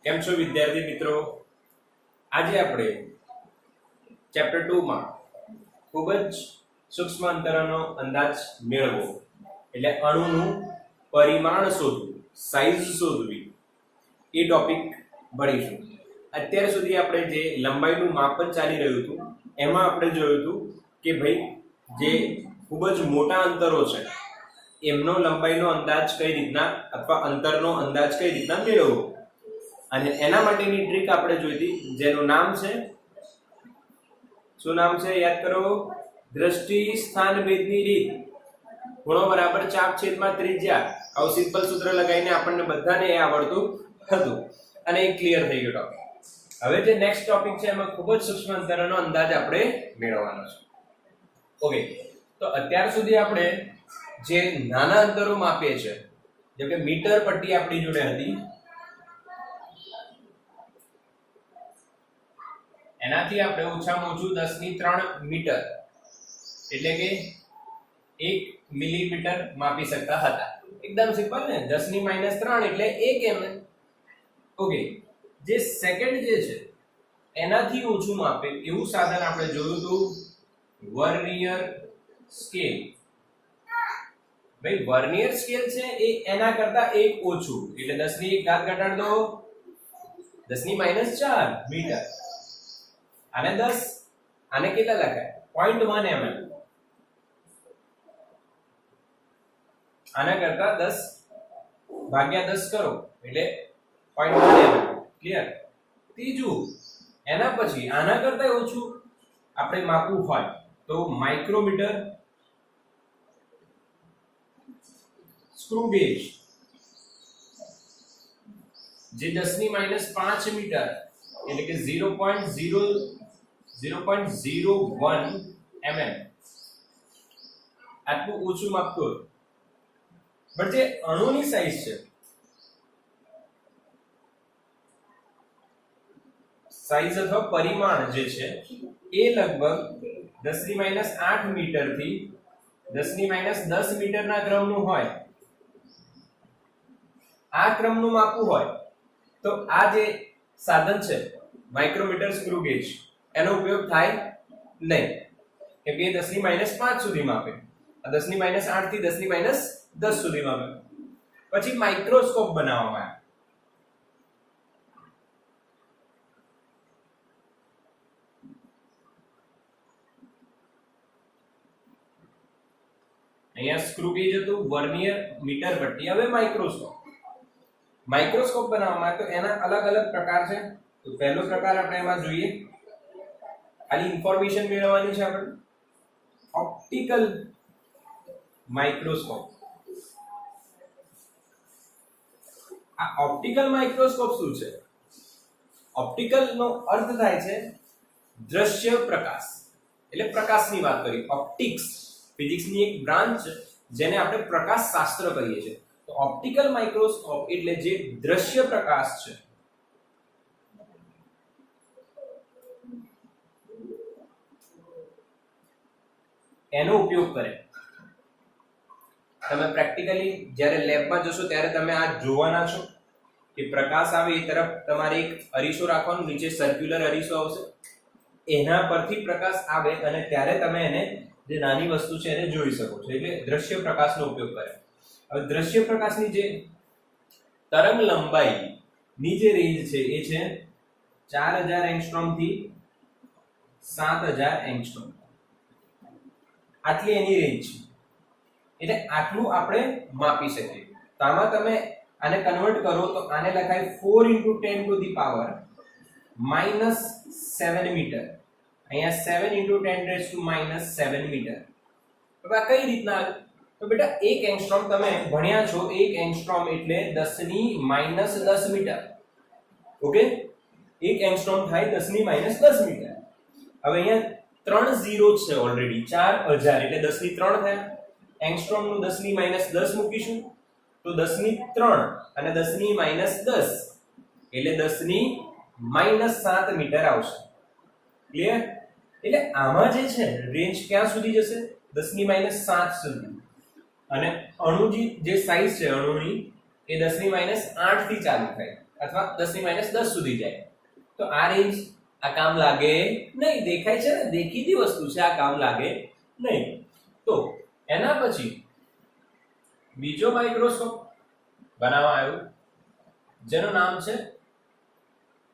કેમ છો વિદ્યાર્થી મિત્રો? આજે આપણે ચેપ્ટર 2 માં ખૂબ જ સૂક્ષ્મ અંતરનો અંદાજ મેળવવો એટલે અણુનું પરિમાણ શોધવું, સાઇઝ શોધવી એ ટોપિક ભણીશું. અત્યાર સુધી આપણે જે લંબાઈનું માપન ચાલી રહ્યું હતું એમાં આપણે જોયું હતું કે ભાઈ જે ખૂબ જ મોટા અંતરો છે એમનો લંબાઈનો અંદાજ કઈ રીતના અથવા અંતરનો અંદાજ કઈ રીતના મેળવવો, અને એના માટેની ટ્રીક આપણે જોઈ હતી જેનું નામ છે, શું નામ છે? યાદ કરો. દ્રષ્ટિ સ્થાન ભેદની રીત ખૂણો બરાબર ચાપ છેદમાં ત્રિજ્યા. આવું સિમ્પલ સૂત્ર લગાવીને આપણને બધાને એ આવડતું હતું અને એ ક્લિયર થઈ ગયો ટોપિક. હવે જે નેક્સ્ટ ટોપિક છે એમાં ખૂબ જ સૂક્ષ્મ અંતરનો અંદાજ આપણે મેળવવાનો છે. ઓકે, તો અત્યાર સુધી આપણે જે નાના અંતરો માપીએ છે, જેમ કે મીટર પટ્ટી આપણી જોડે હતી, એનાથી આપણે ઓછામાં ઓછું 10⁻³ મીટર એટલે કે 1 મિલીમીટર માપી શકતા હતા. એકદમ સિમ્પલ ને, 10⁻³ એટલે 1 mm. ઓકે, જે સેકન્ડ જે છે એનાથી ઓછું માપે એવું સાધન આપણે જોયું હતું, વર્નિયર સ્કેલ. ભાઈ વર્નિયર સ્કેલ છે એ એના કરતા 1 ઓછું એટલે 10⁻⁴ ઘટાડ દો, 10⁻⁴ મીટર. આને 10, આને કેટલા લખાય? 0.1 mm. આના કરતા 10/10 કરો એટલે 0.1 mm. ક્લિયર? ત્રીજું, એના પછી આના કરતા ઓછું આપણે માપવું હોય તો માઇક્રોમીટર, સ્ક્રૂ ગેજ જે 10⁻⁵ મીટર એટલે કે 0.01 mm આટલું ઓછું માપતું હતું. પણ જે અણુની સાઈઝ છે, સાઈઝ અથવા પરિમાણ જે છે એ લગભગ 10⁻⁸ મીટર થી 10⁻10 મીટરના ક્રમનું હોય. આ ક્રમનું માપવું હોય તો આ જે સાધન છે માઇક્રોમીટર, સ્ક્રૂ ગેજ, એનો ઉપયોગ થાય નહીં, કેમ કે 10⁻5 સુધી માપે, 10⁻8 થી 10⁻10 સુધી માપે. પછી માઇક્રોસ્કોપ બનાવવામાં આવે. અહીંયા સ્ક્રૂ ગેજ હતું, વર્નિયર, મીટર પટ્ટી. હવે માઇક્રોસ્કોપ બનાવવામાં આવે તો એના અલગ અલગ પ્રકાર છે. તો પહેલો પ્રકાર આપણે એમાં જોઈએ, ખાલી ઇન્ફોર્મેશન મેળવવાની છે આપણે, ઓપ્ટિકલ માઇક્રોસ્કોપ. આ ઓપ્ટિકલ માઇક્રોસ્કોપ શું છે? ઓપ્ટિકલ નો અર્થ થાય છે દ્રશ્ય પ્રકાશ, એટલે પ્રકાશની વાત કરી. ઓપ્ટિક્સ ફિઝિક્સની એક બ્રાન્ચ છે જેને આપણે પ્રકાશ શાસ્ત્ર કહીએ છીએ. તો ઓપ્ટિકલ માઇક્રોસ્કોપ એટલે જે દ્રશ્ય પ્રકાશ છે એનો ઉપયોગ કરે. તમે પ્રેક્ટિકલી જ્યારે લેબમાં જશો ત્યારે તમે આ જોવાના છો કે પ્રકાશ આવે એ તરફ તમારે એક અરીસો રાખવાનો, નીચે સર્ક્યુલર અરીસો આવશે, એના પરથી પ્રકાશ આવે અને ત્યારે તમે એને જે નાની વસ્તુ છે એને જોઈ શકો છો. એટલે દ્રશ્ય પ્રકાશનો ઉપયોગ કરે. હવે દ્રશ્ય પ્રકાશની જે તરંગ લંબાઈની જે રેન્જ છે એ છે 4000 એંગસ્ટ્રોમ થી 7000 એંગસ્ટ્રોમ. આટલી એની રેન્જ છે. એટલે આટલું આપણે માપી શકીએ. તો આમાં તમે આને કન્વર્ટ કરો તો આને લખાય 4 × 10⁻⁻7 મીટર. અહીંયા 7 × 10⁻⁻7 મીટર. હવે આ કઈ રીતના? તો બેટા 1 એંગસ્ટ્રોમ તમે ભણ્યા છો, 1 એંગસ્ટ્રોમ એટલે 10⁻−10 મીટર. ઓકે, 1 એંગસ્ટ્રોમ થાય 10⁻10 મીટર. હવે અહીંયા 3 ઝીરો છે ઓલરેડી, 4000 એટલે 10⁻³ થાય. એંગસ્ટ્રોમ નું 10⁻10 મૂકીશું તો 10⁻³ અને 10⁻10 એટલે 10⁻7 મીટર આવશે. ક્લિયર? એટલે આમાં જે છે રેન્જ ક્યાં સુધી જશે? 10⁻7 સુધી. અને અણુની જે સાઈઝ છે અણુની એ 10⁻8 થી ચાલુ થાય. અથવા 10 - 10 સુધી જાય તો આ રેન્જ આ કામ લાગે નહીં. દેખાય છે ને, દેખીતી વસ્તુ છે, આ કામ લાગે નહીં. તો એના પછી બીજો માઇક્રોસ્કોપ બનાવવામાં આવ્યો જેનું નામ છે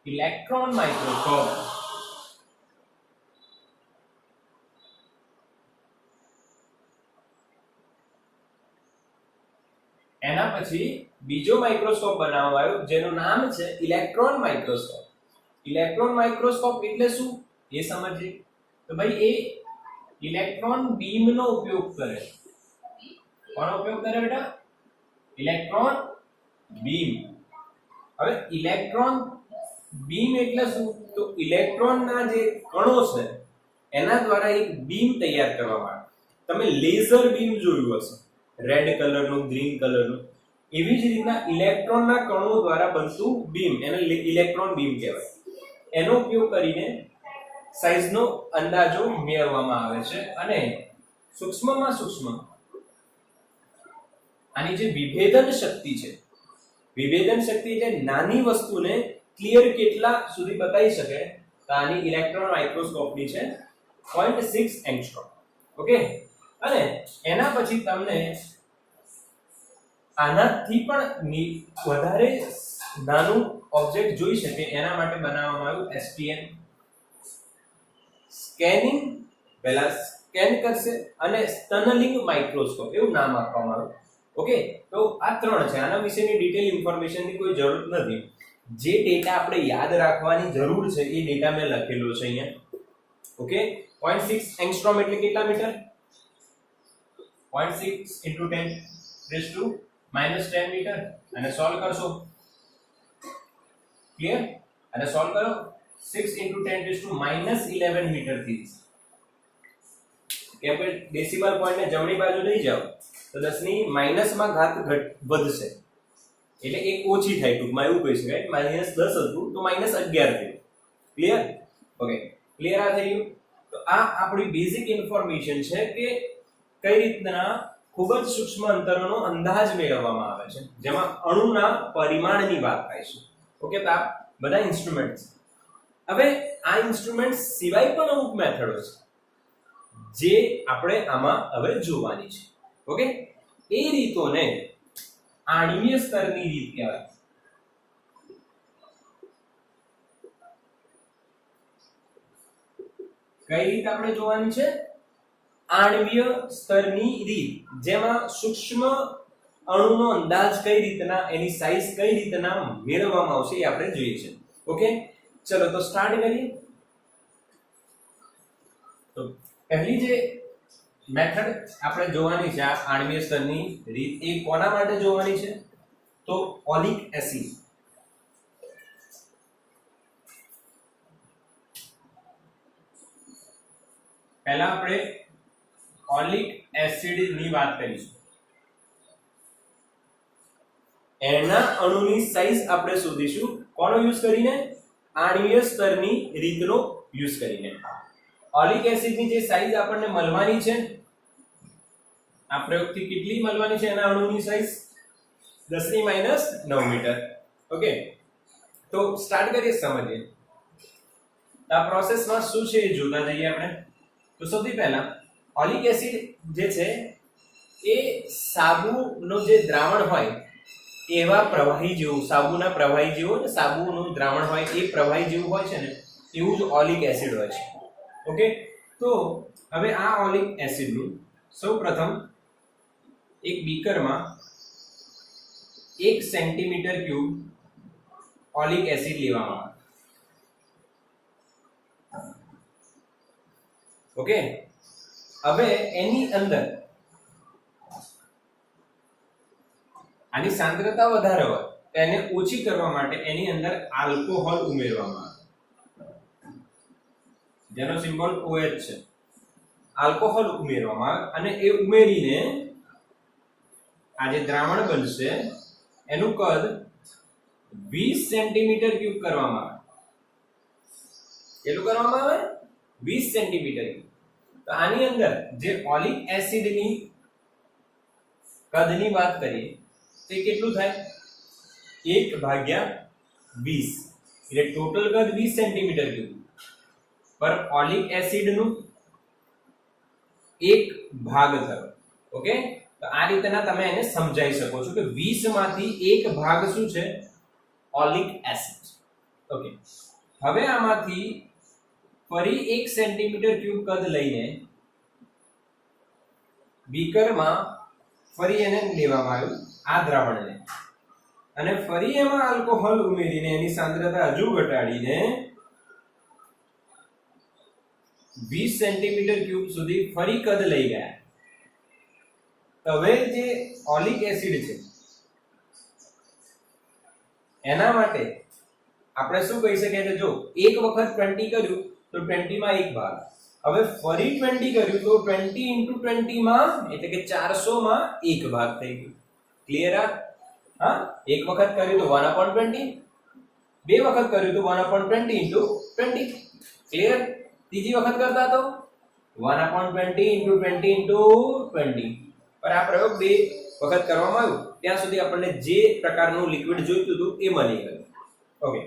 ઇલેક્ટ્રોન માઇક્રોસ્કોપ. એના પછી બીજો માઇક્રોસ્કોપ બનાવવામાં આવ્યો જેનું નામ છે ઇલેક્ટ્રોન માઇક્રોસ્કોપ. ઇલેક્ટ્રોન માઇક્રોસ્કોપ એટલે શું એ સમજીએ. તો ભાઈ એ ઇલેક્ટ્રોન બીમ નો ઉપયોગ કરે. કોનો ઉપયોગ કરે બેટા? Electron beam. હવે ઇલેક્ટ્રોન બીમ એટલે શું? તો ઇલેક્ટ્રોન ના જે કણો છે એના દ્વારા એક બીમ તૈયાર કરવામાં આવે. તમે લેઝર બીમ જોયું હશે, રેડ કલરનું, ગ્રીન કલરનું. એવી જ રીતના ઇલેક્ટ્રોનના કણો દ્વારા બનતું બીમ એને ઇલેક્ટ્રોન બીમ કહેવાય. એનો ઉપયોગ કરીને સાઈઝનો અંદાજો મેળવવામાં આવે છે અને સૂક્ષ્મમાં સૂક્ષ્મ આની જે વિભેદન શક્તિ છે, વિભેદન શક્તિ એટલે નાની વસ્તુને ક્લિયર કેટલા સુધી બતાવી શકે, તો આની ઇલેક્ટ્રોન માઇક્રોસ્કોપની છે 0.6 એંગસ્ટ્રોમ. ઓકે, અને એના પછી તમને આનાથી પણ વધારે નાનું ઓબ્જેક્ટ જોઈ શકે એના માટે બનાવવામાં આવ્યું STM. સ્કેનિંગ પહેલા સ્કેન કરશે અને ટનલિંગ માઇક્રોસ્કોપ એવું નામ આપવામાં આવ્યું. ઓકે, તો આ ત્રણ છે. આના વિશેની ડિટેલ ઇન્ફોર્મેશનની કોઈ જરૂર નથી. જે ડેટા આપણે યાદ રાખવાની જરૂર છે એ ડેટા મેં લખેલો છે અહીંયા. ઓકે, 0.6 એંગસ્ટ્રોમ એટલે કેટલા મીટર? 0.6 * 10⁻⁻10 મીટર. અને સોલ્વ કરશો, ક્લિયર? અને સોલ્વ કરો 6 * 10⁻11 મીટર થી. કે આપણે ડેસિમલ પોઈન્ટને જમણી બાજુ લઈ જાઓ તો 10 ની માઈનસમાં ઘાત વધશે એટલે એક ઓછી થાય. ટૂંકમાં એવું કહી શકાય -10 હતું તો -11 થયું. ક્લિયર? ઓકે, ક્લિયર આ થઈ ગયું. તો આ આપણી બેઝિક ઇન્ફોર્મેશન છે કે કઈ રીતના ખૂબ જ સૂક્ષ્મ અંતરોનો અંદાજ મેળવવામાં આવે છે જેમાં અણુના પરિમાણની વાત થાય છે. ઓકે, તો આ બધા ઇન્સ્ટ્રુમેન્ટ્સ. હવે આ ઇન્સ્ટ્રુમેન્ટ્સ સિવાય પણ અમુક મેથડો છે જે આપણે આમાં હવે જોવાની છે. ઓકે, એ રીતોને આણ્વીય સ્તરની રીત કહેવાય. કઈ રીત આપણે જોવાની છે? આણ્વીય સ્તરની રીત, જેમાં સૂક્ષ્મ અણુનો અંદાજ કઈ રીતના, એની સાઈઝ કઈ રીતના મેળવવામાં આવશે એ આપણે જોઈએ છે. ઓકે, ચલો તો સ્ટાર્ટ કરીએ. તો પહેલી જે મેથડ આપણે જોવાની છે આ આણ્વીય સ્તરની રીત, એ કોના માટે જોવાની છે? તો ઓલિક એસિડ. પહેલા આપણે ઓલિક એસિડ ની વાત કરીશું. એના અણુની સાઈઝ આપણે શોધીશું. કોનો યુઝ કરીને? આણ્વીય સ્તરની રીતનો યુઝ કરીને. ઓલિક એસિડની જે સાઈઝ આપણને મળવાની છે આ પ્રયોગથી કેટલી મળવાની છે? એના અણુની સાઈઝ 10⁻⁹ મીટર. ઓકે, તો સ્ટાર્ટ કરીએ, સમજીએ. આ પ્રોસેસમાં શું છે એ જોતા જઈએ આપણે. તો સૌથી પહેલા ઓલિક એસિડ જે છે એ સાબુનો જે દ્રાવણ હોય એવા પ્રવાહી જેવું, સાબુના પ્રવાહી જેવું, ને સાબુનું દ્રાવણ હોય એ પ્રવાહી જેવું હોય છે ને, એવું જ ઓલિક એસિડ હોય છે. ઓકે, તો હવે આ ઓલિક એસિડનું સૌપ્રથમ એક બીકરમાં 1 સેન્ટીમીટર ક્યુબ ઓલિક એસિડ લેવામાં આવે. ઓકે, હવે એની અંદર આની સાંદ્રતા વધારે હોય તો એને ઓછી કરવા માટે એની અંદર આલ્કોહોલ ઉમેરવામાં આવે, જેનો સિમ્બોલ OH છે. આલ્કોહોલ ઉમેરવામાં આવે અને એ ઉમેરીને આ જે દ્રાવણ બનશે એનું કદ 20 સેન્ટીમીટર ક્યુબ કરવામાં આવે. કેટલું કરવામાં આવે? 20 સેન્ટીમીટર ક્યુબ. તો આની અંદર જે ઓલિક એસિડની કદની વાત કરીએ તે કેટલું થાય? 1/20 20 એટલે ટોટલ કદ 20 સેન્ટીમીટર ક્યુબ પર ઓલિક એસિડ નું એક ભાગ થયો. ઓકે, તો આ રીતના તમે એને સમજાવી શકો છો કે 20 માંથી એક ભાગ શું છે? Oleic acid. ઓકે, હવે આમાંથી ફરી 1 સેન્ટીમીટર ક્યુબ કદ લઈને બીકરમાં ફરી એને લેવામાં આવ્યું આ દ્રાવણને, અને ફરી એમાં આલ્કોહોલ ઉમેરીને એની સાંદ્રતા હજુ ઘટાડીને 20 સેન્ટીમીટર ક્યુબ સુધી ફરી કદ લઈ ગયા. હવે જે ઓલિક એસિડ છે એના માટે આપણે શું કહી શકીએ કે જો એક વખત 20 કર્યું તો 20 માં એક ભાગ, હવે ફરી 20 કર્યું તો 20 into 20 માં એટલે કે 400 માં એક ભાગ થઈ ગયો. ક્લિયર? હા, એક વખત કર્યું તો 1/20, બે વખત કર્યું તો 1/20 into 20. ક્લિયર? ત્રીજી વખત કરતા તો 1/20 into 20 into 20. પર આ પ્રયોગ બે વખત કરવામાં આવ્યો ત્યાં સુધી આપણને જે પ્રકારનું લિક્વિડ જોઈતું હતું એ મળી ગયું. ઓકે,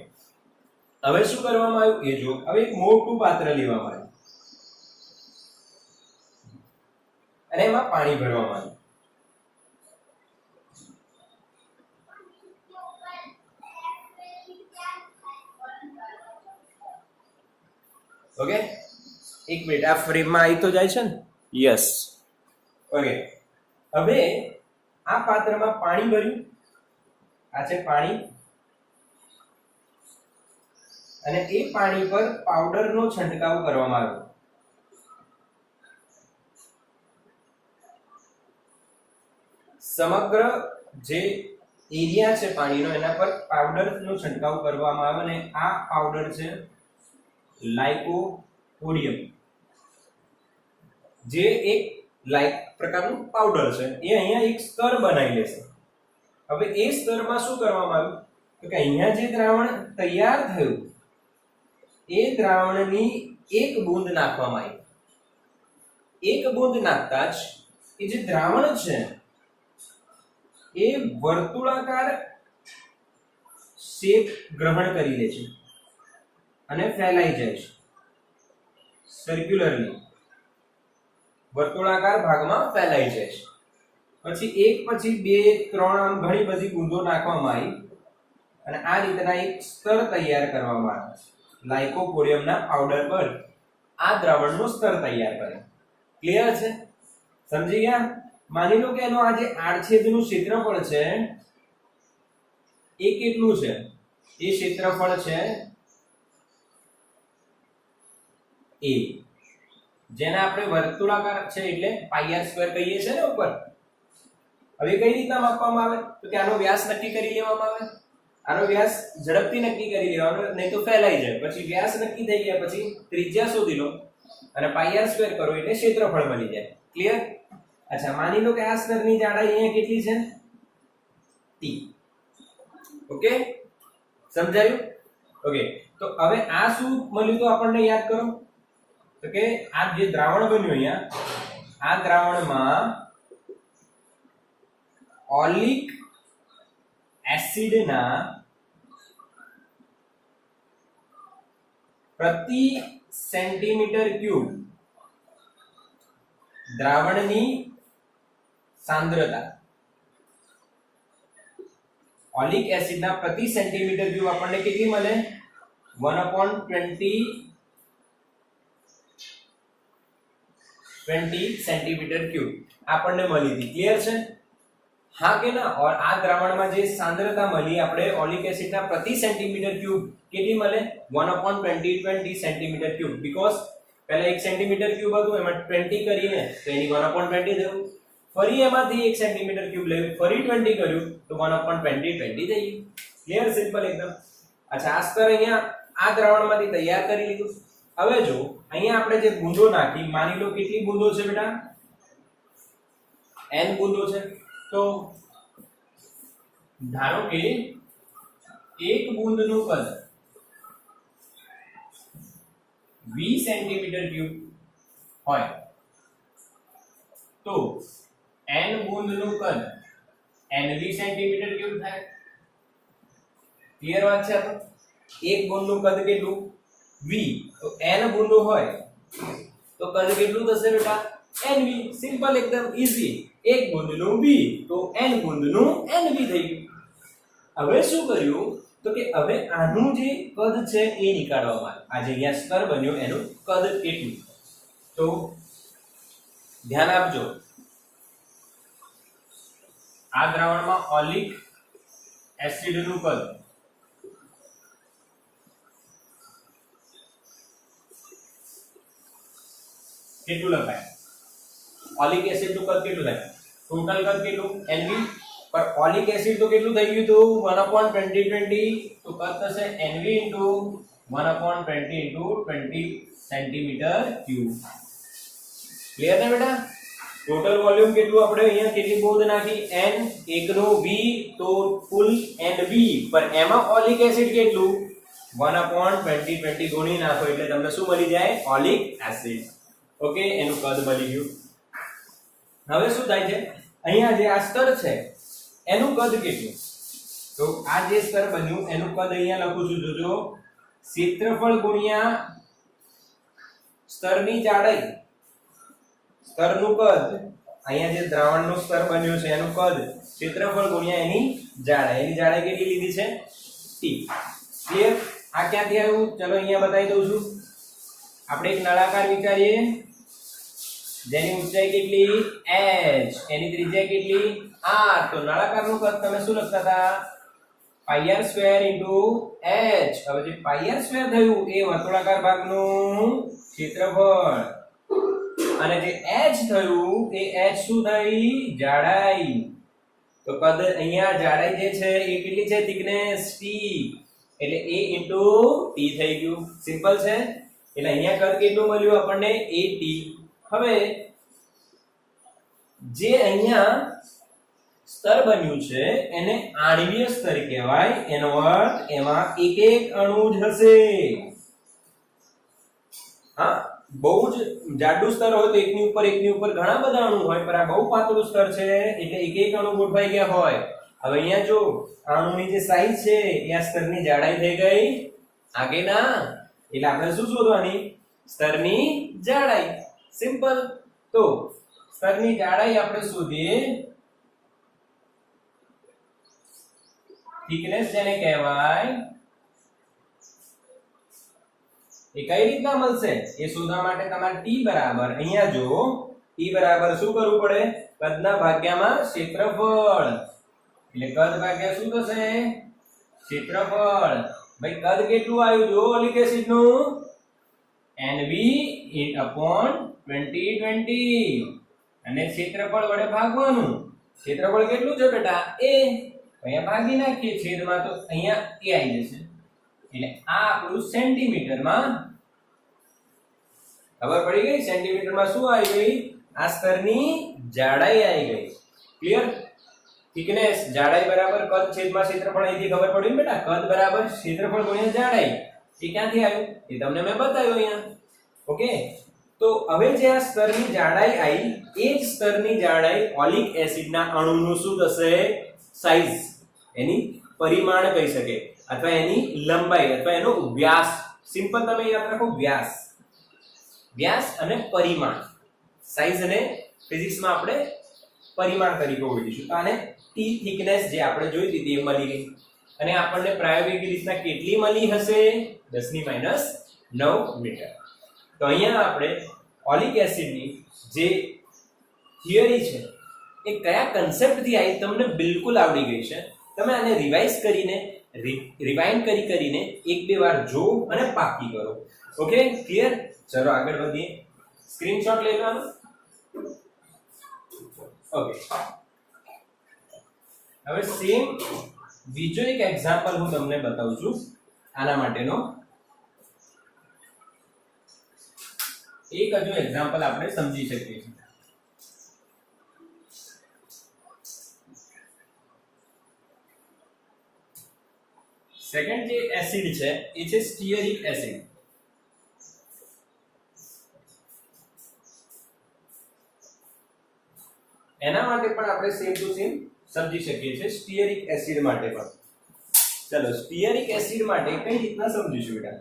હવે શું કરવામાં આવ્યું એ જો. હવે એક મોટું પાત્ર લેવામાં આવ્યું અને એમાં પાણી ભરવામાં આવ્યું. ઓકે, એક મિનિટ, આ ફ્રેમમાં આવી તો જાય છે ને? યસ. ઓકે, હવે આ પાત્રમાં પાણી ભર્યું, આ છે પાણી, અને એ પાણી પર પાવડરનો છંટકાવ કરવામાં આવ્યો. સમગ્ર જે એરિયા છે પાણીનો એના પર પાવડરનો છંટકાવ કરવામાં આવે, અને આ પાવડર છે લાઇકોપોડિયમ, જે એક લાઇક પ્રકારનું પાવડર છે. એ અહીંયા એક સ્તર બનાવી લેશે. હવે એ સ્તરમાં શું કરવામાં આવ્યું તો કે અહીંયા જે દ્રાવણ તૈયાર થયું એ દ્રાવણની એક બૂંદ નાખવામાં આવી. એક બૂંદ નાખતા જ એ જે દ્રાવણ છે એ વર્તુળાકાર શેપ ગ્રહણ કરી લે છે અને ફેલાઈ જાય છે સર્ક્યુલરલી, વર્તુળાકાર ભાગમાં ફેલાઈ જાય છે. પછી એક પછી બે ત્રણ આમ ઘણી બધી બૂંદો નાખવામાં આવી અને આ રીતના એક સ્તર તૈયાર કરવામાં આવે. લાઇકોપોડિયમના પાવડર પર આ દ્રાવણનું સ્તર તૈયાર કરે. ક્લિયર છે? સમજી ગયા? માની લો કે એનો આ જે આડછેદનું ક્ષેત્રફળ છે એ કેટલું છે? એ ક્ષેત્રફળ છે a, જેને આપણે વર્તુળાકાર છે એટલે πr² કહીએ છીએ ને ઉપર. હવે કઈ રીતના માપવામાં આવે તો કે આનો વ્યાસ નક્કી કરી લેવામાં આવે. આનો વ્યાસ ઝડપથી નક્કી કરી લેવાનો, નહીં તો ફેલાઈ જાય. પછી વ્યાસ નક્કી થઈ ગયા પછી ત્રિજ્યા શોધી લો અને πr² કરો એટલે ક્ષેત્રફળ મળી જાય. ક્લિયર? અચ્છા, માની લો કે આ સ્તરની જાડાઈ અહીંયા કેટલી છે? t. ઓકે, સમજાયું? ઓકે, તો હવે આ શું મળ્યું તો આપણને યાદ કરો તો કે આ જે દ્રાવણ બન્યું અહીંયા, આ દ્રાવણમાં ઓલિક એસિડના પ્રતિ સેન્ટીમીટર ક્યુબ દ્રાવણની સાંદ્રતા, ઓલિક એસિડના પ્રતિ સેન્ટીમીટર ક્યુબ આપણને કેટલી મળે? 1/20 સેન્ટીમીટર ક્યુબ આપણને મળી હતી. ક્લિયર છે? હા કે ના? और આ દ્રાવણમાં જે સાંદ્રતા મળી આપણે ઓલિક એસિડના પ્રતિ સેન્ટીમીટર ક્યુબ કેટલી મળે? 1/20 સેન્ટીમીટર ક્યુબ. બીકોઝ પહેલા 1 સેન્ટીમીટર ક્યુબ હતું એમાં 20 કરીને તો એની 1/20 થયું. ફરી એમાંથી 1 સેન્ટીમીટર ક્યુબ લેવું, ફરી 20 કર્યું તો 1/20 થઈ ગયું. ક્લિયર? સિમ્પલ એકદમ. અચ્છા, આ સ્તર અહીંયા આ દ્રાવણમાંથી તૈયાર કરી લીધું. હવે જો અહીંયા આપણે જે બૂંદો નાખી, માની લો કેટલી બૂંદો છે બેટા? n બૂંદો છે. તો ધારો કે એક બૂંદનું કદ 20 સેન્ટીમીટર ક્યુબ હોય તો n બૂંદનું કદ n 20 સેન્ટીમીટર ક્યુબ થાય. ક્લિયર વાત છે? આ તો એક બૂંદનું કદ કેટલું v, તો n બૂંદો હોય તો કદ કેટલું થશે બેટા nv. સિમ્પલ, એકદમ ઈઝી. એક બૂંદનું v તો n બૂંદનું nv થઈ ગયું. હવે શું કર્યું તો કે હવે આનું જે કદ છે એ નીકાળવામાં આવ્યું. આ જે અહીંયા સ્તર બન્યો એનું કદ કેટલું, તો ધ્યાન આપજો. આ દ્રાવણમાં ઓલિક એસિડનું કદ કેટલું લખાય? ઓલિક એસિડનું કદ કેટલું થાય? ટોટલ કદ કેટલું nv, પર ઓલિક એસિડ તો કેટલું થઈ ગયું તો 1/2020, તો કદ થશે nv * 1/20 * 20 સેન્ટીમીટર ક્યુબ. ક્લિયર ને બેટા? ટોટલ વોલ્યુમ કેટલું આપણે અહીંયા કેટલી બૂંદ નાખી n, એકનો v તો કુલ nv, પર એમાં ઓલિક એસિડ કેટલું 1/20 ગુણી નાખો એટલે તમને શું મળી જાય? Oleic acid. ઓકે, એનું કદ મળી ગયું. હવે શું થાય છે અહીંયા જે આ સ્તર છે એનું કદ કેટલું? તો આ જે સ્તર બન્યું એનું કદ અહીંયા લખું છું, જોજો. ક્ષેત્રફળ ગુણ્યા સ્તરની જાડાઈ, સ્તરનું કદ, અહીંયા જે દ્રાવણનું સ્તર બન્યું છે એનું કદ, ક્ષેત્રફળ ગુણ્યા એની જાડાઈ. એની જાડાઈ કેટલી લીધી છે? t. ક્લિયર? આ ક્યાંથી આવ્યું? ચલો અહીંયા બતાવી દઉં છું. આપણે એક નળાકાર વિચારીએ જેની ઊંચાઈ કેટલી h, એની ત્રિજ્યા કેટલી r. તો નળાકારનું કદ તમે શું લખતા હતા? πr² * h. હવે જે πr² થયું એ વર્તુળાકાર ભાગનું ક્ષેત્રફળ, અને જે h થયું એ h શું થઈ? જાડાઈ. તો કદ અહીંયા જાડાઈ જે છે એ કેટલી છે? થિકનેસ t, એટલે a * t થઈ ગયું. સિમ્પલ છે. એટલે અહીંયા કદ કેટલું મળ્યું આપણને? at. હવે જે અહીંયા સ્તર બન્યું છે એને આણ્વીય સ્તર કહેવાય. એનો અર્થ એમાં એક એક અણુ જ હશે. હા, બહુ જ જાડું સ્તર હોય તો એકની ઉપર ઘણા બધા અણુ હોય, પણ આ બહુ પાતળું સ્તર છે એટલે એક એક અણુ ગોઠવાઈ ગયા હોય. હવે અહીંયા જો અણુની જે સાઈઝ છે એ આ સ્તરની જાડાઈ થઈ ગઈ. આગે ના, એટલે આપણે શું શોધવાની? સ્તરની જાડાઈ. સિમ્પલ. તો સ્તરની જાડાઈ આપણે શોધીએ. થિકનેસ જેને કહેવાય એ કઈ રીતના મળશે એ શોધવા માટે તમારે t બરાબર, અહીંયા જો t બરાબર શું કરવું પડે? કદના ભાગ્યામાં ક્ષેત્રફળ. એટલે કદ ભાગ્યા શું થશે? ક્ષેત્રફળ. ભાઈ કદ કેટલું આવ્યું જો ઓલિક એસિડ નું? nv / 2020, અને ક્ષેત્રફળ વડે ભાગવાનું. ક્ષેત્રફળ કેટલું છે બેટા? a. અહીંયા ભાગી નાખીએ છેદમાં તો અહીંયા a આવી જશે. એટલે આ આપણું સેન્ટીમીટરમાં, ખબર પડી ગઈ? સેન્ટીમીટરમાં શું આવી ગઈ? આ સ્તરની જાડાઈ આવી ગઈ. ક્લિયર? થિકનેસ જાડાઈ બરાબર કદ છેદમાં ક્ષેત્રફળ. અહીંથી ખબર પડી ને બેટા? કદ બરાબર ક્ષેત્રફળ ગુણ્યા જાડાઈ. એ ક્યાંથી આવ્યું એ તમને મેં બતાવ્યું અહીંયા. ઓકે, તો હવે જે આ સ્તરની જાડાઈ આવી એ જ સ્તરની જાડાઈ ઓલિક એસિડના અણુનું શું થશે? સાઈઝ, એની પરિમાણ કહી શકે, અથવા એની લંબાઈ, અથવા એનો વ્યાસ. સિમ્પલ તમે યાદ રાખો, વ્યાસ. વ્યાસ અને પરિમાણ. સાઈઝ અને ફિઝિક્સમાં આપણે પરિમાણ તરીકે ઓળખીશું. તો આને t થિકનેસ જે આપણે જોઈ લીધી એ મળી ગઈ. અને આપણને પ્રાયોગિક રીતના કેટલી મળી હશે? 10⁻9 મીટર. તો અહીંયા આપણે ઓલિક એસિડની જે થિયરી છે એ કયા કન્સેપ્ટથી આવી તમને બિલકુલ આવડી ગઈ છે. તમે આને રિવાઇઝ કરીને, રિવાઇન્ડ કરીને એક બે વાર જો અને પાકી કરો. Okay, clear? ચલો આગળ વધીએ. સ્ક્રીનશોટ લઈ લો. ઓકે, હવે સેમ બીજો એક એક્ઝામ્પલ હું તમને બતાવું છું. આના માટેનો એક હજુ એક્ઝામ્પલ આપણે સમજી શકીએ છીએ. સેકન્ડ જે એસિડ છે એ છે સ્ટીઅરિક એસિડ. એના માટે પણ આપણે સેમ ટુ સેમ સમજી શકીએ છીએ. સ્ટીઅરિક એસિડ માટે પણ ચલો સ્ટીયરિક એસિડ માટે કઈ રીતના સમજીશું બેટા?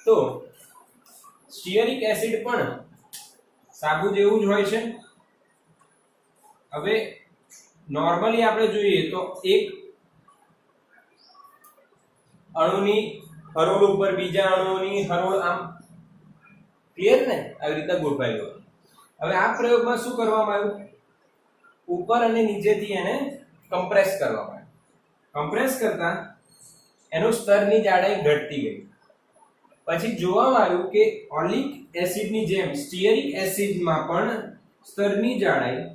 તો સ્ટીયરિક એસિડ પણ સાબુ જેવું જ હોય છે. હવે નોર્મલી આપણે જોઈએ તો એક અણુની હરોળ ઉપર બીજા અણુની હરોળ આમ ક્લિયર ને આવી રીતે ગોઠવાઈ હોય. હવે આ પ્રયોગમાં શું કરવામાં આવ્યું? ઉપર અને નીચેથી એને કમ્પ્રેસ કરવામાં આવ્યું. કમ્પ્રેસ કરતા એનો સ્તરની જાડાઈ ઘટતી ગઈ. પછી જોવામાં આવ્યું કે ઓલિક એસિડની જેમ સ્ટીયરિક એસિડમાં પણ સ્તરની જાડાઈ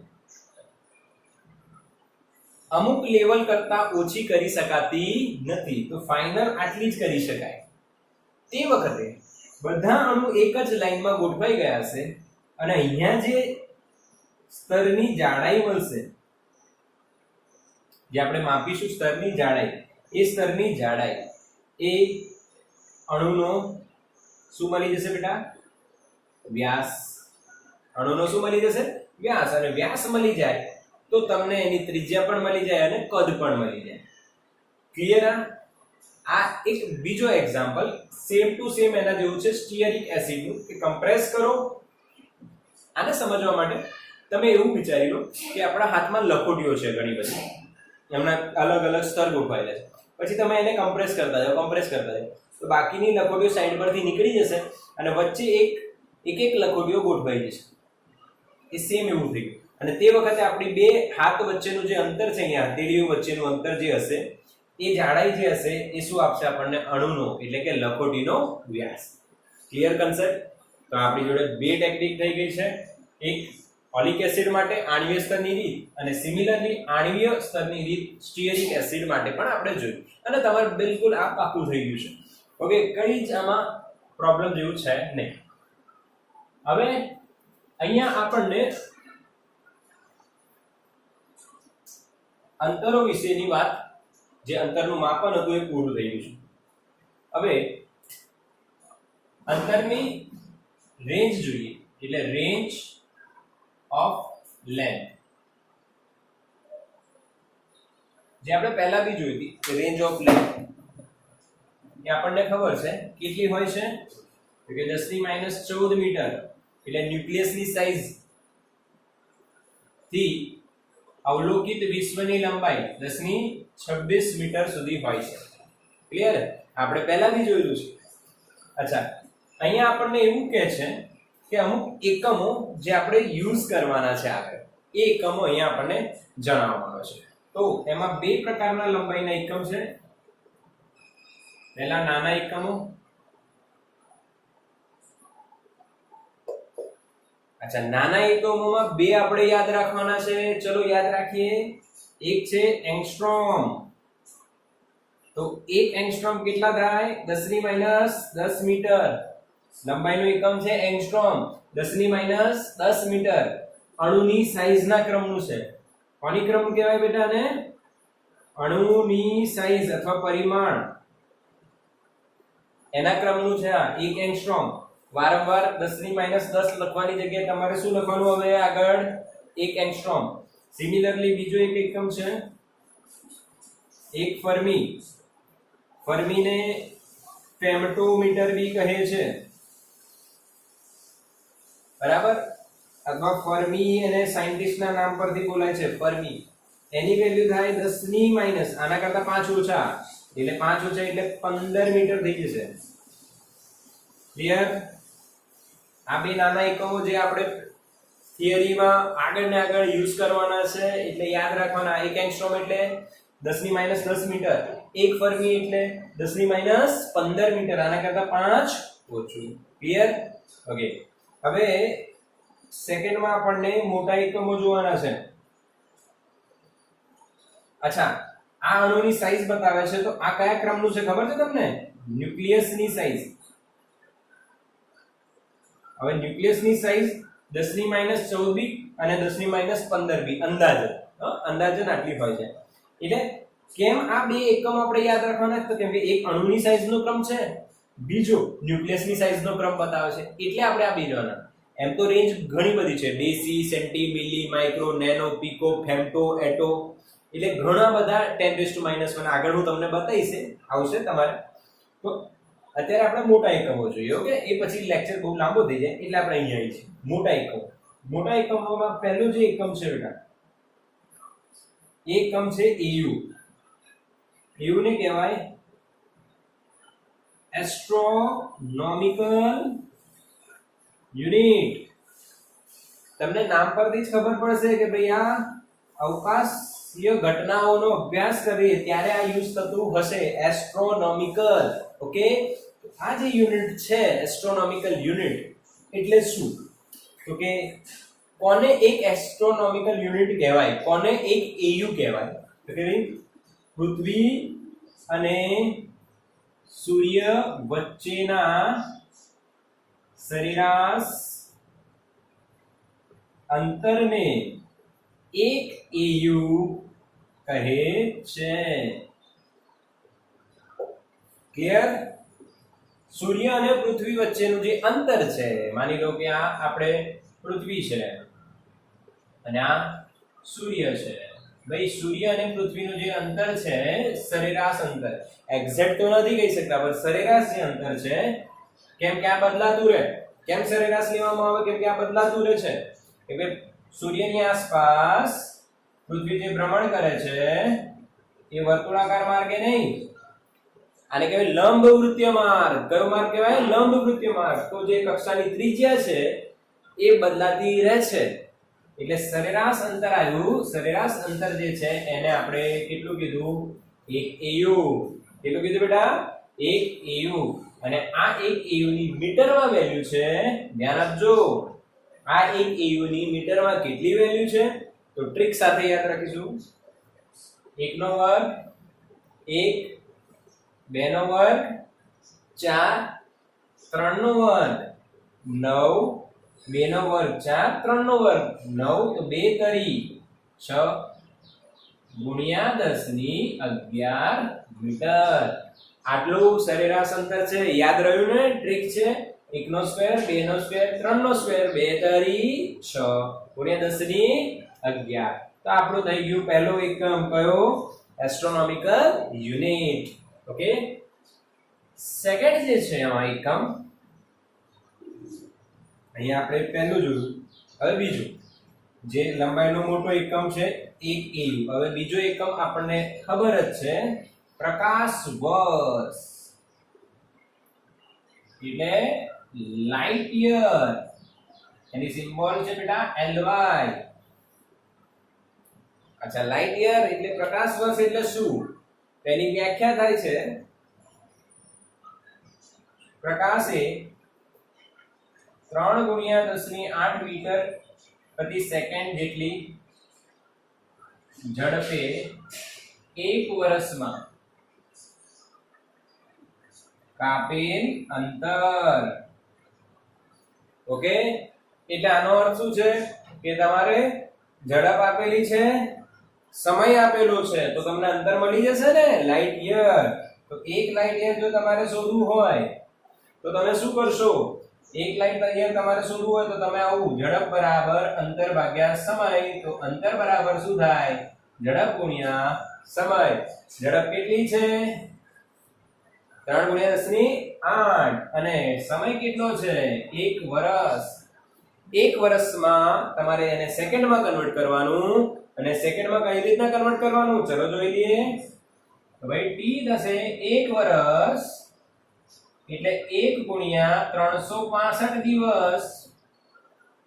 અમુક લેવલ કરતા ઓછી કરી શકાતી નથી. તો ફાઇનલ આટલી જ કરી શકાય. તે વખતે બધા અણુ એક જ લાઈનમાં ગોઠવાઈ ગયા છે અને અહીંયા જે સ્તરની જાડાઈ મળશે, જે આપણે માપીશું સ્તરની જાડાઈ, એ સ્તરની જાડાઈ એ અણુનો શું મળી જશે બેટા? વ્યાસ. અણુનો શું મળી જશે? વ્યાસ. અને વ્યાસ મળી જાય તો તમને એની ત્રિજ્યા પણ મળી જાય અને કદ પણ મળી જાય. ક્લિયર? આ એક બીજો એક્ઝામ્પલ સેમ ટુ સેમ એના જેવું છે સ્ટીયરિક એસિડનું, કે કમ્પ્રેસ કરો. આને સમજવા માટે તમે એવું વિચારી લો કે આપણા હાથમાં લખોટીઓ છે ઘણી બધી, એમના અલગ અલગ સ્તર ગોઠવાયેલા છે. પછી તમે એને કમ્પ્રેસ કરતા જાઓ તો બાકીની લખોટીઓ સાઈડ પરથી નીકળી જશે અને વચ્ચે એક લખોટીઓ ગોઠવાઈ જશે. એ સેમ એવું થઈ ગયું. અને તે વખતે આપણી બે હાથ વચ્ચેનું જે અંતર છે, અહીંયા હથેળીઓ વચ્ચેનું અંતર જે હશે, એ જાડાઈ જે હશે એ શું આપશે આપણને? અણુનો એટલે કે લખોટીનો વ્યાસ. Clear concept? તો આપણી જોડે બે ટેકનિક થઈ ગઈ છે. એક ઓલિક એસિડ માટે આણ્વીય સ્તરની રીત, અને સિમિલરલી આણ્વીય સ્તરની રીત સ્ટીયરિક એસિડ માટે પણ આપણે જોયું. અને તમારે બિલકુલ આ પાકું થઈ ગયું છે. ઓકે, કઈ જ આમાં પ્રોબ્લેમ જેવું છે નહીં. હવે અહીંયા આપણને અંતરો વિશેની વાત, જે અંતરનું માપન હતું એ પૂરું થઈ ગયું છે. હવે અંતરની રેન્જ જોઈએ, એટલે રેન્જ ઓફ લેન્થ, જે આપણે પહેલા બી જોઈ હતી કે રેન્જ ઓફ લેન્થ એ આપણને ખબર છે કેટલી હોય છે? તો કે 10⁻14 મીટર, એટલે ન્યુક્લિયસની સાઈઝ થી અવલોકિત વિશ્વની લંબાઈ 10⁻26 મીટર સુધી હોય છે. ક્લિયર? આપણે પહેલા બી જોયેલું છે. અચ્છા, અહીંયા આપણને એવું કહે છે કે અમુક એકમો જે આપણે યુઝ કરવાના છે આગળ, એ એકમો અહીંયા આપણને જણાવવામાં આવે છે. તો એમાં બે પ્રકારના લંબાઈના એકમ છે. પહેલા નાના એકમો. અચ્છા, નાના એકમોમાં બે આપણે યાદ રાખવાના છે. ચલો યાદ રાખીએ. એક છે એંગસ્ટ્રોમ. તો એક એંગસ્ટ્રોમ કેટલા થાય? 10⁻10 મીટર. લંબાઈનો એકમ છે એંગસ્ટ્રોમ, 10⁻10 મીટર. અણુની સાઈઝના ક્રમનું છે. કોની ક્રમ કહેવાય બેટા ને? અણુની સાઈઝ અથવા પરિમાણ, એના ક્રમનું છે આ 1 એંગસ્ટ્રોમ. વારંવાર 10⁻10 લખવાની જગ્યાએ તમારે શું લખવાનું? હવે આગળ 1 એંગસ્ટ્રોમ. સિમિલરલી બીજો એક એકમ છે 1 ફર્મી. ફર્મીને ફેમટોમીટર બી કહે છે, બરાબર? અથવા ફર્મી એને સાયન્ટિસ્ટના નામ પરથી બોલાય છે, ફર્મી. એની વેલ્યુ થાય 10⁻, આના કરતા 5 ઓછા, એટલે 5 ઓછા એટલે 15 મીટર થઈ જશે. ક્લિયર? આ બે નાના એકમો જે આપણે થિયરીમાં આગળ ને આગળ યુઝ કરવાના છે, એટલે યાદ રાખવાના. 1 એંગસ્ટ્રોમ એટલે 10⁻10 મીટર, 1 ફર્મી એટલે 10⁻15 મીટર, આના કરતા 5 ઓછું. ક્લિયર? ઓકે, હવે સેકન્ડમાં આપણને મોટા એકમો જોવાના છે. અચ્છા, આ અણુની સાઈઝ બતાવે છે, તો આ કયા ક્રમનું છે ખબર છે તમને? ન્યુક્લિયસની સાઈઝ. હવે ન્યુક્લિયસની સાઈઝ 10⁻14 બી અને 10⁻15 બી અંદાજન આટલી હોય છે. એટલે કેમ આ બે એકમ આપણે યાદ રાખવાના? તો કેમ કે એક અણુની સાઈઝનો ક્રમ છે, બીજો ન્યુક્લિયસની સાઈઝનો ક્રમ બતાવે છે, એટલે આપણે આ બે જોવાના. એમ તો રેન્જ ઘણી બધી છે, ડેસી, સેન્ટી, મિલી, માઇક્રો, નેનો, પીકો, ફેમ્ટો, એટો, એટલે ઘણા બધા 10⁻⁻1 આગળ હું તમને બતાવીશ આવશે તમારે. તો અત્યારે આપણે મોટા એકમો જોઈએ. ઓકે, એ પછી લેક્ચર બહુ લાંબો થઈ જાય એટલે આપણે અહીંયા આવી છે મોટા એકમો. મોટા એકમોમાં પહેલું જે એકમ છે બેટા, એકમ છે AU. AU ને કહેવાય એસ્ટ્રોનોમિકલ યુનિટ. તમને નામ પરથી જ ખબર પડશે કે ભાઈ આ અવકાશીય ઘટનાઓનો અભ્યાસ કરીએ ત્યારે આ યુઝ થતું હશે, એસ્ટ્રોનોમિકલ. ઓકે, આ જે યુનિટ છે એસ્ટ્રોનોમિકલ યુનિટ એટલે શું? તો કે કોને એક એસ્ટ્રોનોમિકલ યુનિટ કહેવાય, કોને એક AU કહેવાય? તો કે પૃથ્વી અને સૂર્ય વચ્ચેના સરેરાશ અંતરને એક AU કહે છે. ક્લિયર? સૂર્ય અને પૃથ્વી વચ્ચેનું જે અંતર છે, માની લો કે આ આપણે પૃથ્વી છે અને આ સૂર્ય છે. ભાઈ સૂર્ય અને પૃથ્વીનું જે અંતર છે, સરેરાશ અંતર, એક્ઝેક્ટ તો નથી કહી શકતા પણ સરેરાશ જે અંતર છે, કેમ કે આ બદલાતું રહે. કેમ સરેરાશ લેવામાં આવે? કેમ કે આ બદલાતું રહે છે. કે સૂર્યની આસપાસ પૃથ્વી જે ભ્રમણ કરે છે એ વર્તુળાકાર માર્ગે નહીં, આને કહેવાય લંબવૃત્તીય માર્ગ. કયો માર્ગ કહેવાય? લંબવૃત્તીય માર્ગ. તો જે કક્ષાની ત્રિજ્યા છે એ બદલાતી રહે છે. એટલે સરેરાશ અંતર આવ્યું. સરેરાશ અંતર જે છે એને આપણે કેટલું કીધું? 1 AU. કેટલું કીધું બેટા? 1 AU. અને આ 1 AU ની મીટરમાં વેલ્યુ છે. ધ્યાન આપજો, આ 1 AU ની મીટરમાં કેટલી વેલ્યુ છે? તો ટ્રિક સાથે યાદ રાખીશું. 1 નો વર્ગ 1, 2 નો વર્ગ 4, 3 નો વર્ગ 9, 2 નો વર્ગ 4, 3 નો વર્ગ 9, તો 2 તરી 6 ગુણ્યા 10 ની 11 મીટર. આટલું સરેરાશ અંતર છે. યાદ રહ્યું ને? ટ્રિક છે 1 નો સ્ક્વેર 2 નો સ્ક્વેર 3 નો સ્ક્વેર 2 તરી 6 ગુણ્યા 10 ની 11. તો આપણું થઈ ગયું પહેલો એકમ. કયો? Astronomical unit. ઓકે, સેકન્ડ જે છે આ એકમ, અહીંયા આપણે પહેલું જોયું. હવે બીજું જે લંબાઈનો મોટો એકમ છે 1 AU. હવે બીજો એકમ આપણને ખબર જ છે, પ્રકાશ વર્ષ એટલે લાઇટ યર. એની સિમ્બોલ છે બેટા LY. અચ્છા, લાઇટ યર એટલે પ્રકાશ વર્ષ એટલે શું? તેની વ્યાખ્યા થાય છે, પ્રકાશ એ 3 ગુણ્યા 10 ની 8 મીટર પ્રતિ સેકન્ડ જેટલી ઝડપે એક વર્ષમાં કાપેલ અંતર. ઓકે, એટલે આનો અર્થ શું છે કે તમારે ઝડપ આપેલી છે, સમય આપેલો છે, તો તમને અંતર મળી જશે ને, લાઇટ યર. તો 1 લાઇટ યર જો તમારે શોધવું હોય તો તમે શું કરશો? 1 લાઇટ યર તમારે શોધવું હોય તો તમે આવું ઝડપ બરાબર અંતર ભાગ્યા સમય. તો અંતર બરાબર શું થાય? ઝડપ ગુણ્યા સમય. ઝડપ કેટલી છે? 3 ગુણ્યા 10 ની 8 અને સમય કેટલો છે? 1 વર્ષ. 1 વર્ષમાં તમારે એને સેકન્ડમાં કન્વર્ટ કરવાનું. અને સેકન્ડમાં કઈ રીતના કન્વર્ટ કરવાનું? ચલો જોઈ લઈએ. તો ભાઈ t થશે 1 વર્ષ એટલે 1 ગુણ્યા 365 દિવસ.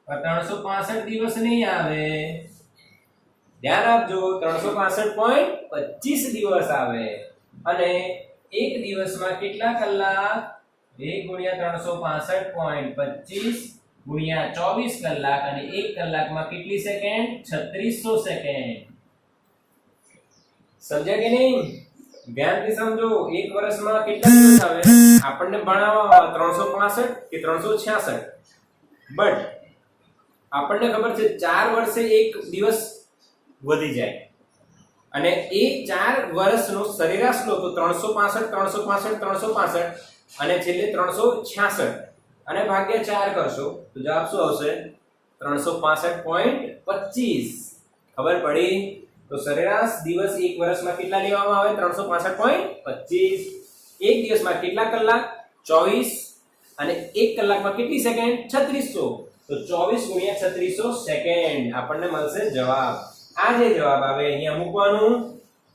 365 દિવસ નહીં આવે, ધ્યાન આપજો, 365.25 દિવસ આવે. અને એક દિવસમાં કેટલા કલાક? 1 ગુણ્યા 365.25 ગુણ્યા 24 કલાક. અને 1 કલાકમાં કેટલી સેકન્ડ? 3600 સેકન્ડ. સમજ્યા કે નહીં? ધ્યાનથી સમજો. 1 વર્ષમાં કેટલા દિવસ આવે? આપણને ભણાવવામાં 365 કે 366, બટ આપણને ખબર છે 4 વર્ષે એક દિવસ વધી જાય. અને એ 4 વર્ષનો સરેરાશ લો તો 365 365 365 અને છેલ્લે 366 અને ભાગ્યા 4 કરશો તો જવાબ શું આવશે? 365.25. ખબર પડી? તો સરેરાશ દિવસ એક વર્ષમાં કેટલા લેવામાં આવે? 365.25. એક દિવસમાં કેટલા કલાક? 24. અને એક કલાકમાં કેટલી સેકન્ડ? 3600. તો 24 ગુણ્યા 3600 સેકન્ડ આપણને મળશે જવાબ. આ જે જવાબ આવે અહીંયા મૂકવાનું,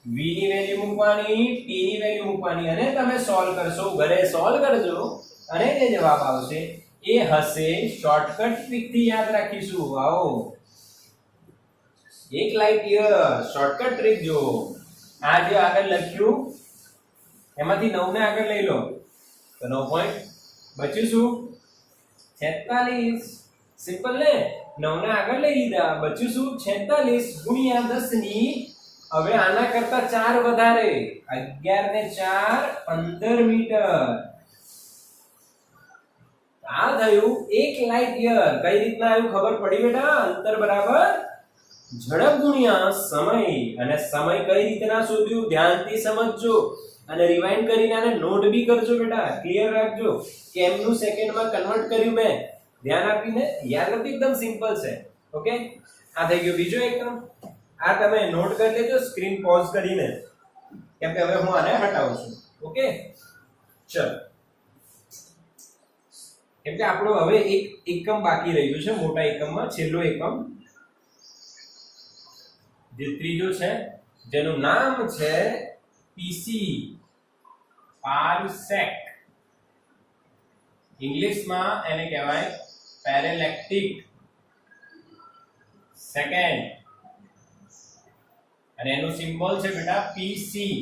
v ની વેલ્યુ મૂકવાની, t ની વેલ્યુ મૂકવાની અને તમે સોલ્વ કરશો, ઘરે સોલ્વ કરજો અને જે જવાબ આવશે એ હશે શોર્ટકટ ટ્રીક થી યાદ રાખીશું. આવો 1 લાઇટ યર શોર્ટકટ ટ્રીક જો આ જે આગળ લખ્યું એમાંથી 9 ને આગળ લઈ લો તો 9 પોઈન્ટ બચ્યું શું? 46. સિમ્પલ ને? 9 ને આગળ લઈ લીધા, બચ્યું શું? 46 ગુણ્યા 10 ની, હવે આના કરતા 4 વધારે, 11 ને 4 15 મીટર. આ થયું 1 લાઇટ યર. કઈ રીતના આવ્યું ખબર પડી બેટા? અંતર બરાબર ઝડપ ગુણ્યા સમય. અને સમય કઈ રીતના શોધ્યું ધ્યાનથી સમજજો અને રિવાઇન્ડ કરીને આને નોટ બી કરજો બેટા, ક્લિયર રાખજો. કેમનું સેકન્ડમાં કન્વર્ટ કર્યું મેં ધ્યાન આપીને યાદ રાખજો, એકદમ સિમ્પલ છે. ઓકે, આ થઈ ગયો બીજો એકમ. આ તમે નોટ કરી લેજો સ્ક્રીન પોઝ કરીને, કેમ કે હવે હું આને હટાવું છું. ઓકે, ચલો, કેમ કે આપણો હવે એક એકમ બાકી રહ્યું છે મોટા એકમમાં, છેલ્લો એકમ જે ત્રીજો છે જેનું નામ છે પીસી પારસેક. ઇંગ્લિશમાં એને કહેવાય પેરેલેક્ટિક સેકન્ડ અને એનું સિમ્બોલ છે બેટા પીસી,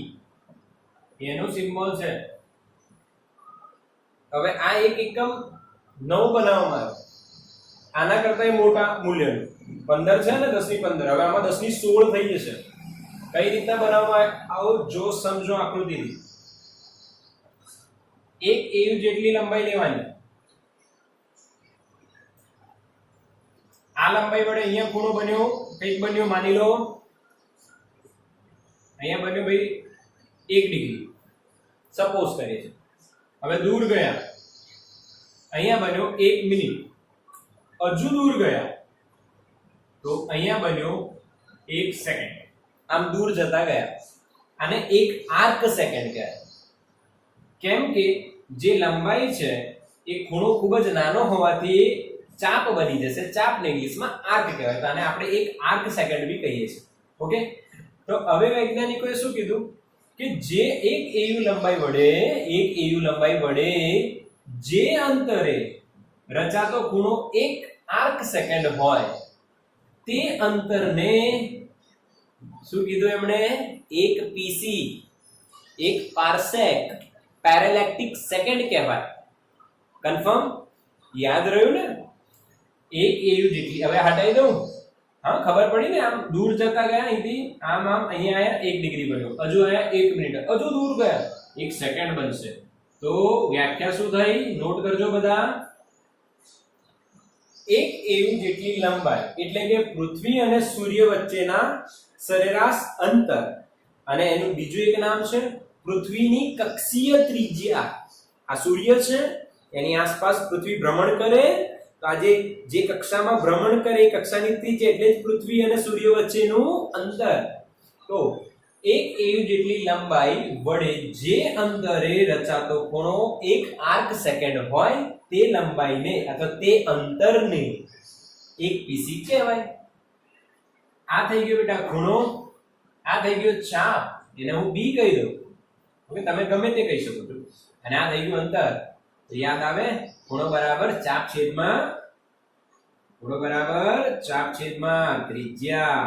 એનું સિમ્બોલ છે. હવે આ એક એકમ નવ બનાવવામાં આવ્યો, આના કરતા મોટા મૂલ્યનું 15 છે ને 10 ની 15, હવે આમાં 10 ની 16 થઈ જશે. કઈ રીતના બનાવવામાં આવો જો સમજો આકૃતિથી. એક AU જેટલી લંબાઈ લેવાની, આ લંબાઈ વડે અહીંયા ખૂણો બન્યો, કઈક બન્યો માની લો અહીંયા બન્યો ભાઈ 1 ડિગ્રી સપોઝ કરીએ છે. હવે દૂર ગયા, અહીંયા બન્યો 1 મિનિટ, હજુ દૂર ગયા તો અહીંયા બન્યો 1 સેકન્ડ. આમ દૂર જતા ગયા, આને એક આર્ક સેકન્ડ કહેવાય. કેમ કે જે લંબાઈ છે એ ખૂણો ખૂબ જ નાનો હોવાથી ચાપ બની જશે. ચાપને ઇંગ્લિશમાં આર્ક કહેવાય, તો આને આપણે એક આર્ક સેકન્ડ બી કહીએ છીએ. ઓકે, તો હવે વૈજ્ઞાનિકોએ શું કીધું કે જે એક AU લંબાઈ વડે જે અંતરે રચાતો ખૂણો એક આર્ક સેકન્ડ હોય તે અંતરને શું કીધું એમણે? એક પીસી, એક પારસેક, પેરેલેક્ટિક સેકન્ડ કહેવાય. કન્ફર્મ? યાદ રહ્યું ને? એક AU જેટલી. હવે હટાઈ દઉં. હા, ખબર પડી ને? આમ દૂર જતા ગયા અહીંથી, આમ અહીંયા આયા 1 ડિગ્રી બન્યો, હજુ આયા 1 મિનિટ, હજુ દૂર ગયા 1 સેકન્ડ બનશે. તો વ્યાખ્યા શું થઈ? નોટ કરજો બધા. એક AU જેટલી લંબાઈ એટલે કે પૃથ્વી અને સૂર્ય વચ્ચેના સરેરાશ અંતર, અને એનું બીજું એક નામ છે પૃથ્વીની કક્ષીય ત્રિજ્યા. આ સૂર્ય છે, એની આસપાસ પૃથ્વી ભ્રમણ કરે તો આ જે કક્ષામાં ભ્રમણ કરે એ કક્ષાની ત્રિજ્યા એટલે જ પૃથ્વી અને સૂર્ય વચ્ચેનું અંતર. તો એક AU જેટલી લંબાઈ વડે જે અંતરે રચાતો ખૂણો એક આર્ક સેકન્ડ હોય તે લંબાઈને અથવા તે અંતરને એક પીસી કહેવાય. આ થઈ ગયો બેટા ખૂણો, આ થઈ ગયો ચાપ, એને હું બી કહી દઉં. ઓકે, તમે ગમે તે કહી શકો છો. અને આ થઈ ગયું અંતર. તો યાદ આવે ખૂણો બરાબર ચાપ છેદમાં ત્રિજ્યા.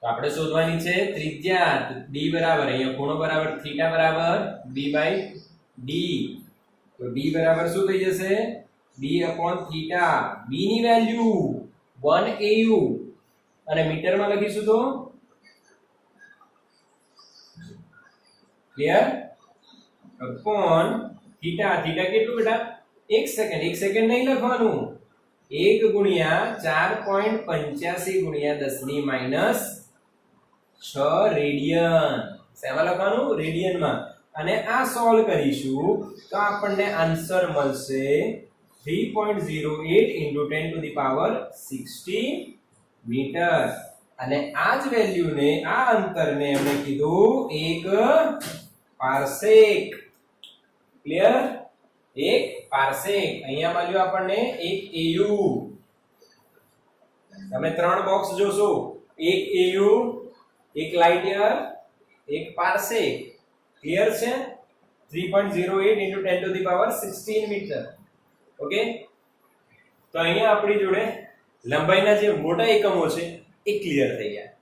તો આપણે શોધવાની છે ત્રિજ્યા. d બરાબર અહીંયા ખૂણો બરાબર થીટા બરાબર b/d. તો d બરાબર શું થઈ જશે? b/θ. b ની વેલ્યુ 1 AU અને મીટરમાં લખીશું તો ક્લિયર? upon theta. થીટા કેટલું બેટા? 1 સેકન્ડ. 1 સેકન્ડ નહીં લખવાનું, 1 ગુણ્યા 4.85 ગુણ્યા 10 ની -6 રેડિયન. શેમાં લખવાનું? રેડિયનમાં. અને આ સોલ્વ કરીશું તો આપણને આન્સર મળશે 3.08 × 10⁻16 મીટર. અને આ જ વેલ્યુને આ અંતરને એમણે કીધું 1 પાર્સેક. ક્લિયર? 1 પાર્સેક. અહીંયા મળ્યું આપણને 1 AU. તમે 3 બોક્સ જોશો, 1 AU, 1 light year, 1 parsec. Clear છે? 3.08 into 10 to the power 16 metre. Okay, તો અહીંયા આપણી જોડે લંબાઈના જે મોટા એકમો છે એ ક્લિયર થઈ ગયા.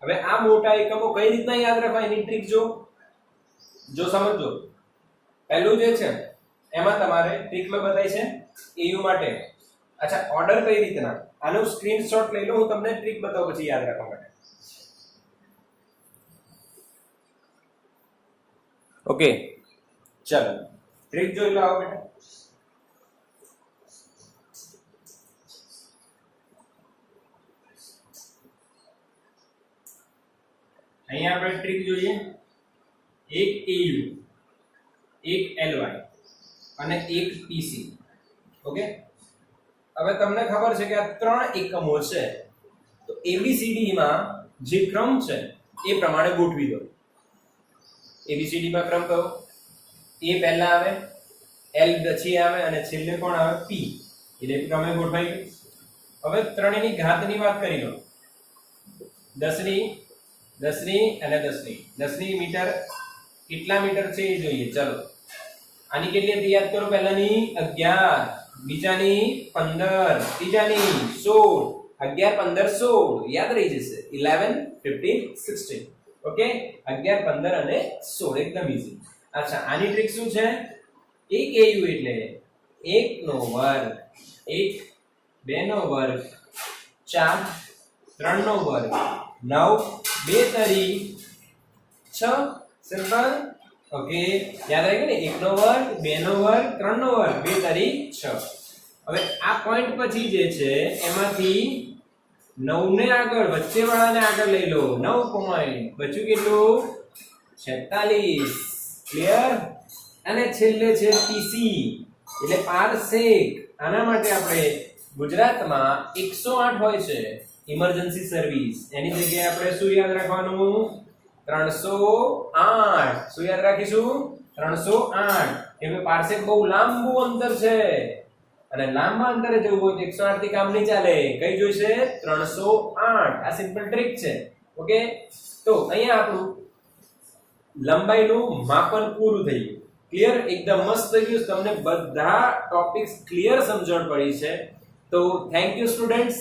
હવે આ મોટા એકમો કઈ રીતના યાદ રાખવા એની ટ્રીક જો સમજો. પહેલું જે છે એમાં તમારે ટ્રીકમાં બતાવી છે AU માટે. અચ્છા, ઓર્ડર કઈ રીતના, આનો સ્ક્રીનશોટ લઈ લો, હું તમને ટ્રીક બતાવું પછી યાદ રાખવા માટે. ઓકે, ચલો ટ્રીક જોઈ લો. આવો બેટા, અહીંયા આપણે ટ્રીક જોઈએ. 1 AU, 1 LY અને 1 PC. ઓકે, હવે તમને ખબર છે કે આ 3 એકમો છે, તો ABCD માં જે ક્રમ છે એ પ્રમાણે ગોઠવી દો. ABCD માં ક્રમ કયો? A પહેલા આવે, L પછી આવે અને છેલ્લે કોણ આવે? P. એટલે ક્રમે ગોઠવાઈ ગયું. હવે ત્રણેયની ઘાતની વાત કરી લો. 10ની અને 10ની મીટર કેટલા મીટર છે એ જોઈએ. ચલો, આની કેટલી હતી યાદ કરો. પહેલાની 11, બીજાની 15, ત્રીજાની 16. 11 15 16 યાદ રહી જશે. 11 15 16. ઓકે, 11 15 અને 16 એકદમ ઈઝી. અચ્છા, આની ટ્રીક શું છે? 1 AU એટલે 1 નો વર્ગ, 1 2 નો વર્ગ, 4 3 નો વર્ગ, 9 2 તરી 6. સિમ્પલ. ઓકે, યાદ આવી ગયું ને? 1 નો વર્ગ, 2 નો વર્ગ, 3 નો વર્ગ, 2 તરી 6. હવે આ પોઈન્ટ પછી જે છે એમાંથી 9 ને આગળ, વચ્ચે વાળાને આગળ લઈ લો. 9 પોઈન્ટ બચ્યું કેટલું? 46. ક્લિયર? અને છેલ્લે છે PC એટલે પાર્સેક. આના માટે આપણે ગુજરાતમાં 108 હોય છે ઇમરજન્સી સર્વિસ, એની જગ્યાએ આપણે શું યાદ રાખવાનું? 308. શું યાદ રાખીશું? 308. કેમ કે પાર્સેક બહુ લાંબુ અંતર છે અને લાંબા અંતરે જવું હોય તો 108 થી કામ નહીં ચાલે. કઈ જોઈશે? 308. આ સિમ્પલ ટ્રીક છે. ઓકે, તો અહીંયા આપણું લંબાઈનું માપન પૂરું થઈ ગયું. ક્લિયર? એકદમ મસ્ત થઈ ગયું. તમને બધા ટોપિક્સ ક્લિયર સમજણ પડી છે. તો થેન્ક યુ સ્ટુડન્ટ્સ.